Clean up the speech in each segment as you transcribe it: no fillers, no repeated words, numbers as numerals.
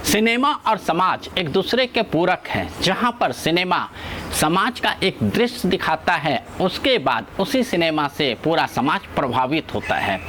Cinema और समाज एक दूसरे के पूरक हैं। जहां पर सिनेमा समाज का एक दृश्य दिखाता है, उसके बाद उसी सिनेमा से पूरा समाज प्रभावित होता है।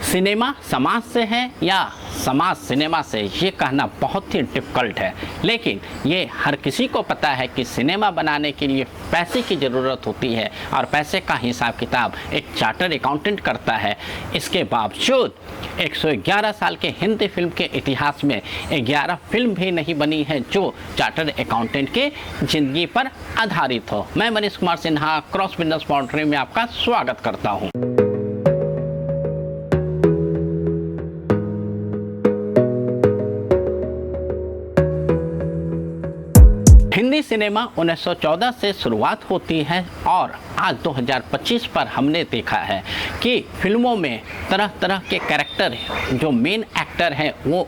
सिनेमा समाज से है या समाज सिनेमा से, ये कहना बहुत ही डिफ़िकल्ट है, लेकिन ये हर किसी को पता है कि सिनेमा बनाने के लिए पैसे की ज़रूरत होती है और पैसे का हिसाब किताब एक चार्टर्ड अकाउंटेंट करता है। इसके बावजूद 111 साल के हिंदी फिल्म के इतिहास में 11 फिल्म भी नहीं बनी है जो चार्टर्ड अकाउंटेंट के ज़िंदगी पर आधारित हो। मैं Manish Kumar Sinha cross business boundary में आपका स्वागत करता हूँ। हिंदी सिनेमा 1914 से शुरुआत होती है और आज 2025 पर हमने देखा है कि फिल्मों में तरह तरह के कैरेक्टर जो मेन एक्टर हैं वो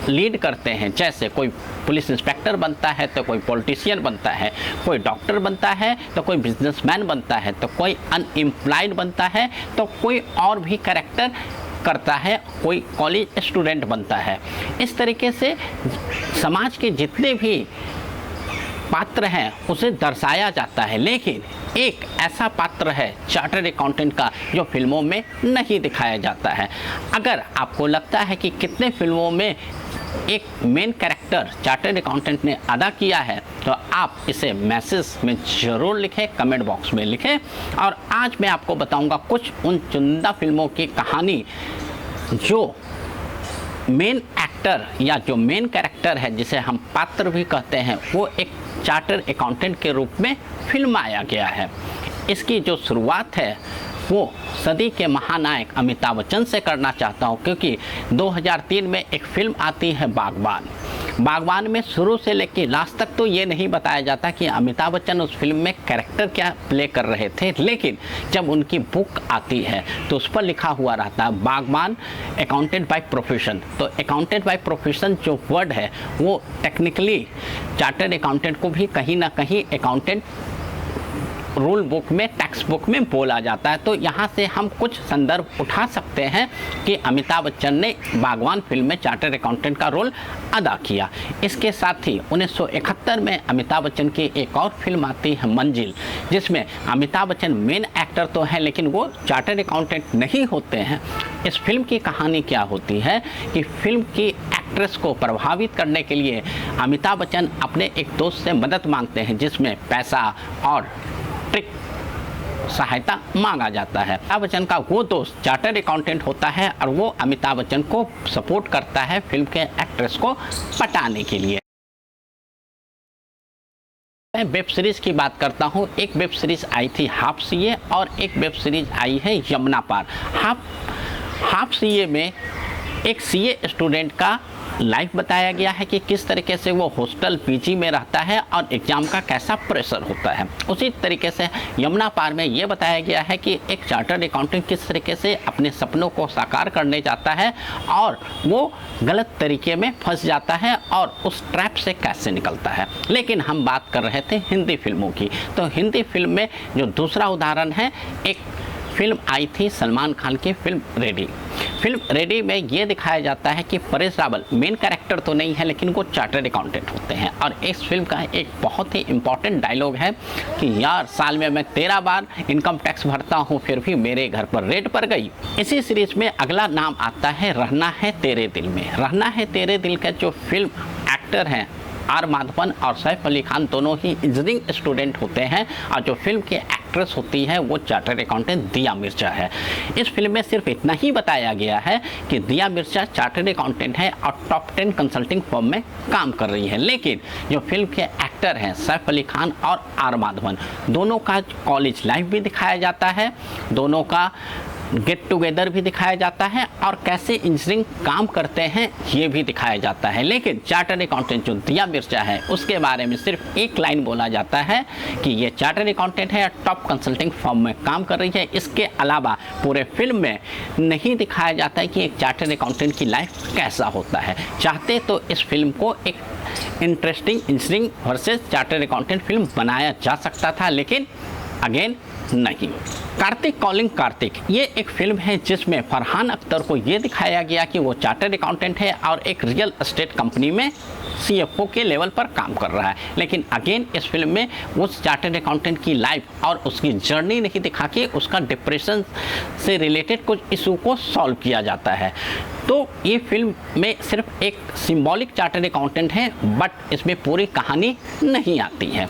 लीड करते हैं। जैसे कोई पुलिस इंस्पेक्टर बनता है तो कोई पॉलिटिशियन बनता है, कोई डॉक्टर बनता है तो कोई बिजनेसमैन बनता है, तो कोई अनएम्प्लॉयड बनता है तो कोई और भी कैरेक्टर करता है, कोई कॉलेज स्टूडेंट बनता है। इस तरीके से समाज के जितने भी पात्र हैं उसे दर्शाया जाता है, लेकिन एक ऐसा पात्र है चार्टर्ड अकाउंटेंट का जो फिल्मों में नहीं दिखाया जाता है। अगर आपको लगता है कि कितने फिल्मों में एक मेन कैरेक्टर चार्टर्ड अकाउंटेंट ने अदा किया है तो आप इसे मैसेज में ज़रूर लिखें, कमेंट बॉक्स में लिखें। और आज मैं आपको बताऊंगा कुछ उन चुनिंदा फिल्मों की कहानी जो मेन एक्टर या जो मेन कैरेक्टर है, जिसे हम पात्र भी कहते हैं, वो एक चार्टर्ड अकाउंटेंट के रूप में फिल्माया गया है। इसकी जो शुरुआत है वो सदी के महानायक अमिताभ बच्चन से करना चाहता हूँ, क्योंकि 2003 में एक फिल्म आती है बागबान में शुरू से लेकर लास्ट तक तो ये नहीं बताया जाता कि अमिताभ बच्चन उस फिल्म में कैरेक्टर क्या प्ले कर रहे थे, लेकिन जब उनकी बुक आती है तो उस पर लिखा हुआ रहता है बागबान अकाउंटेंट बाय प्रोफेशन। तो अकाउंटेंट बाय प्रोफेशन जो वर्ड है वो टेक्निकली चार्टर्ड अकाउंटेंट को भी कहीं ना कहीं अकाउंटेंट रूल बुक में, टेक्स्ट बुक में बोला जाता है। तो यहाँ से हम कुछ संदर्भ उठा सकते हैं कि अमिताभ बच्चन ने बागबान फिल्म में चार्टर्ड अकाउंटेंट का रोल अदा किया। इसके साथ ही 1971 में अमिताभ बच्चन की एक और फिल्म आती है मंजिल, जिसमें अमिताभ बच्चन मेन एक्टर तो हैं लेकिन वो चार्टर्ड अकाउंटेंट नहीं होते हैं। इस फिल्म की कहानी क्या होती है कि फिल्म की एक्ट्रेस को प्रभावित करने के लिए अमिताभ बच्चन अपने एक दोस्त से मदद मांगते हैं, जिसमें पैसा और ट्रिक सहायता मांगा जाता है। अमिताभ बच्चन का वो दोस्त चार्टर्ड अकाउंटेंट होता है और वो अमिताभ बच्चन को सपोर्ट करता है फिल्म के एक्ट्रेस को पटाने के लिए। मैं वेब सीरीज़ की बात करता हूँ। एक वेब सीरीज़ आई थी हाफ सीए और एक वेब सीरीज़ आई है यमुना पार। हाफ सीए में एक सीए स्टूडेंट का लाइफ बताया गया है कि किस तरीके से वो हॉस्टल पीजी में रहता है और एग्ज़ाम का कैसा प्रेशर होता है। उसी तरीके से यमुना पार में ये बताया गया है कि एक चार्टर्ड अकाउंटेंट किस तरीके से अपने सपनों को साकार करने जाता है और वो गलत तरीके में फंस जाता है और उस ट्रैप से कैसे निकलता है। लेकिन हम बात कर रहे थे हिंदी फिल्मों की, तो हिंदी फिल्म में जो दूसरा उदाहरण है, एक फिल्म आई थी सलमान खान की फिल्म रेडी में ये दिखाया जाता है कि परेश रावल मेन कैरेक्टर तो नहीं है लेकिन वो चार्टर्ड अकाउंटेंट होते हैं। और इस फिल्म का एक बहुत ही इम्पॉर्टेंट डायलॉग है कि यार साल में मैं 13 बार इनकम टैक्स भरता हूँ फिर भी मेरे घर पर रेड पड़ गई। इसी सीरीज में अगला नाम आता है रहना है तेरे दिल में। रहना है तेरे दिल का जो फिल्म एक्टर हैं आर माधवन और सैफ अली खान दोनों ही इंजीनियरिंग स्टूडेंट होते हैं और जो फिल्म के एक्ट्रेस होती है वो चार्टर्ड अकाउंटेंट दिया मिर्जा है। इस फिल्म में सिर्फ इतना ही बताया गया है कि दिया मिर्जा चार्टर्ड अकाउंटेंट है और टॉप 10 कंसल्टिंग फर्म में काम कर रही है, लेकिन जो फिल्म के एक्टर हैं सैफ अली खान और आर माधवन, दोनों का कॉलेज लाइफ भी दिखाया जाता है, दोनों का गेट टुगेदर भी दिखाया जाता है और कैसे इंजीनियरिंग काम करते हैं ये भी दिखाया जाता है। लेकिन चार्टर्ड अकाउंटेंट जो दिया मिर्जा है उसके बारे में सिर्फ एक लाइन बोला जाता है कि ये चार्टर्ड अकाउंटेंट है, टॉप कंसल्टिंग फर्म में काम कर रही है। इसके अलावा पूरे फिल्म में नहीं दिखाया जाता है कि एक चार्टर्ड अकाउंटेंट की लाइफ कैसा होता है। चाहते तो इस फिल्म को एक interesting engineering versus chartered accountant film बनाया जा सकता था, लेकिन अगेन नहीं। कार्तिक कॉलिंग कार्तिक ये एक फिल्म है जिसमें फरहान अख्तर को ये दिखाया गया कि वो चार्टर्ड अकाउंटेंट है और एक रियल एस्टेट कंपनी में सीएफओ के लेवल पर काम कर रहा है। लेकिन अगेन इस फिल्म में उस चार्टर्ड अकाउंटेंट की लाइफ और उसकी जर्नी नहीं दिखा के उसका डिप्रेशन से रिलेटेड कुछ इशू को सॉल्व किया जाता है। तो ये फिल्म में सिर्फ एक सिंबॉलिक चार्टर्ड अकाउंटेंट है, बट इसमें पूरी कहानी नहीं आती है।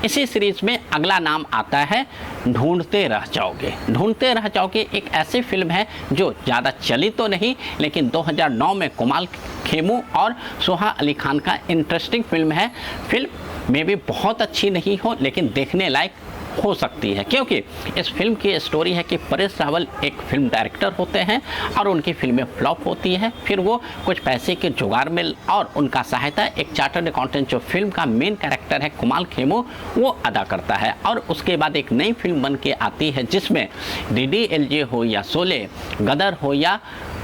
इसी सीरीज में अगला नाम आता है ढूंढते रह जाओगे। ढूंढते रह जाओगे एक ऐसी फिल्म है जो ज़्यादा चली तो नहीं, लेकिन 2009 में कुमाल खेमू और सोहा अली खान का इंटरेस्टिंग फिल्म है। फिल्म में भी बहुत अच्छी नहीं हो, लेकिन देखने लायक हो सकती है, क्योंकि इस फिल्म की स्टोरी है कि परेश रावल एक फिल्म डायरेक्टर होते हैं और उनकी फिल्में फ्लॉप होती है। फिर वो कुछ पैसे के जुगाड़ में और उनका सहायता एक चार्टर्ड अकाउंटेंट जो फिल्म का मेन कैरेक्टर है कुमाल खेमू वो अदा करता है। और उसके बाद एक नई फिल्म बन के आती है जिसमें DDLJ हो या शोले, गदर हो या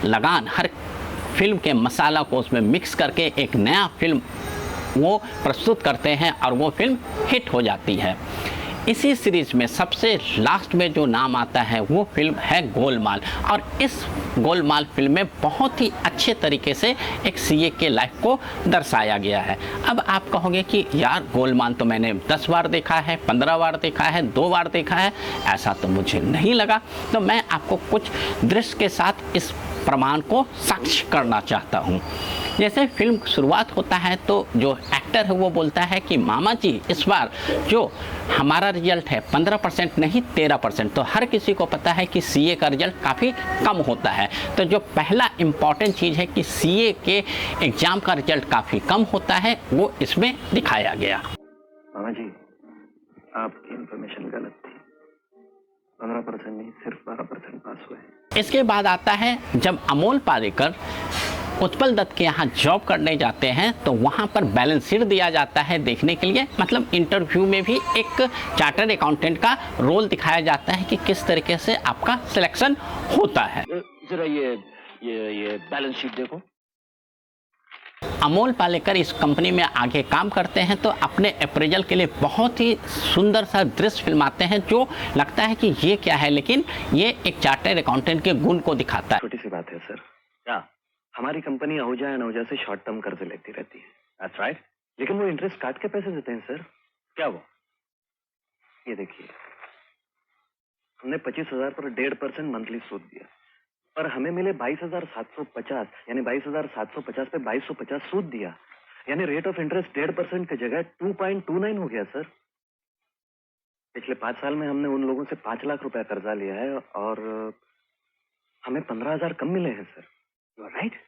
लगान, हर फिल्म के मसाला को उसमें मिक्स करके एक नया फिल्म वो प्रस्तुत करते हैं और वो फिल्म हिट हो जाती है। इसी सीरीज में सबसे लास्ट में जो नाम आता है वो फिल्म है गोलमाल, और इस गोलमाल फिल्म में बहुत ही अच्छे तरीके से एक सीए के लाइफ को दर्शाया गया है। अब आप कहोगे कि यार गोलमाल तो मैंने 10 बार देखा है, 15 बार देखा है, 2 बार देखा है, ऐसा तो मुझे नहीं लगा। तो मैं आपको कुछ दृश्य के साथ इस प्रमाण को साक्ष्य करना चाहता हूँ। जैसे फिल्म शुरुआत होता है तो जो एक्टर है वो बोलता है कि मामा जी इस बार जो हमारा रिजल्ट है 15% नहीं 13%। तो हर किसी को पता है कि सीए का रिजल्ट काफ़ी कम होता है। तो जो पहला इम्पॉर्टेंट चीज़ है कि सीए के एग्ज़ाम का रिजल्ट काफ़ी कम होता है वो इसमें दिखाया गया। मामा जी आपकी इन्फॉर्मेशन गलत थी, 15% नहीं सिर्फ 12% पास हुए। इसके बाद आता है जब अमोल पालेकर उत्पल दत्त के यहाँ जॉब करने जाते हैं तो वहाँ पर बैलेंस शीट दिया जाता है देखने के लिए। मतलब इंटरव्यू में भी एक चार्टर्ड अकाउंटेंट का रोल दिखाया जाता है कि किस तरीके से आपका सिलेक्शन होता है। जरा ये बैलेंस शीट देखो। अमोल पालेकर इस कंपनी में आगे काम करते हैं तो अपने अप्रेजल के लिए बहुत ही सुंदर सा दृश्य फिल्माते हैं जो लगता है कि ये क्या है, लेकिन ये एक चार्टर्ड अकाउंटेंट के गुण को दिखाता है। छोटी सी बात है सर, क्या हमारी कंपनी आहूजा एंड आहूजा से शॉर्ट टर्म कर्ज लेती रहती है। That's right. लेकिन वो इंटरेस्ट काट के पैसे देते हैं सर। क्या वो? ये देखिए, हमने 25,000 पर 1.5% मंथली सूद दिया, पर हमें मिले 22,750, यानी 22,750 पे 2250 सूद दिया, यानी रेट ऑफ इंटरेस्ट 1.5% की जगह 2.29 हो गया सर। पिछले 5 साल में हमने उन लोगों से 5 लाख रुपया कर्जा लिया है और हमें 15,000 कम मिले हैं sir. You are right.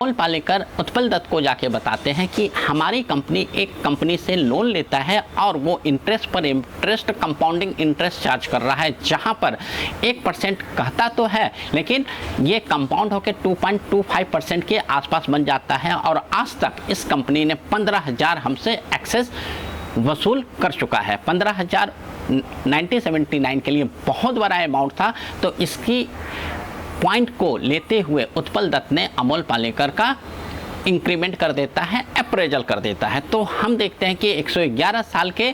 Amol Palekar Utpal Dutt को जाके बताते हैं कि हमारी कंपनी एक कंपनी से लोन लेता है और वो इंटरेस्ट पर इंटरेस्ट कंपाउंडिंग इंटरेस्ट चार्ज कर रहा है, जहां पर 1% कहता तो है लेकिन ये कंपाउंड होकर 2.25% के आसपास बन जाता है। और आज तक इस कंपनी ने 15,000 हमसे एक्सेस वसूल कर चुका है। 15,000 1979 के लिए बहुत बड़ा अमाउंट था। तो इसकी पॉइंट को लेते हुए उत्पल दत्त ने अमोल पालेकर का इंक्रीमेंट कर देता है, अप्रेजल कर देता है। तो हम देखते हैं कि 111 साल के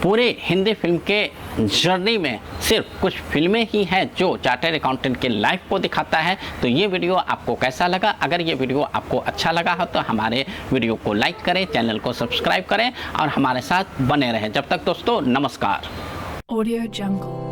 पूरे हिंदी फिल्म के जर्नी में सिर्फ कुछ फिल्में ही हैं जो चार्टर्ड अकाउंटेंट के लाइफ को दिखाता है। तो ये वीडियो आपको कैसा लगा? अगर ये वीडियो आपको अच्छा लगा हो तो हमारे वीडियो को लाइक करें, चैनल को सब्सक्राइब करें और हमारे साथ बने रहें। जब तक दोस्तों, नमस्कार। Audio Jungle।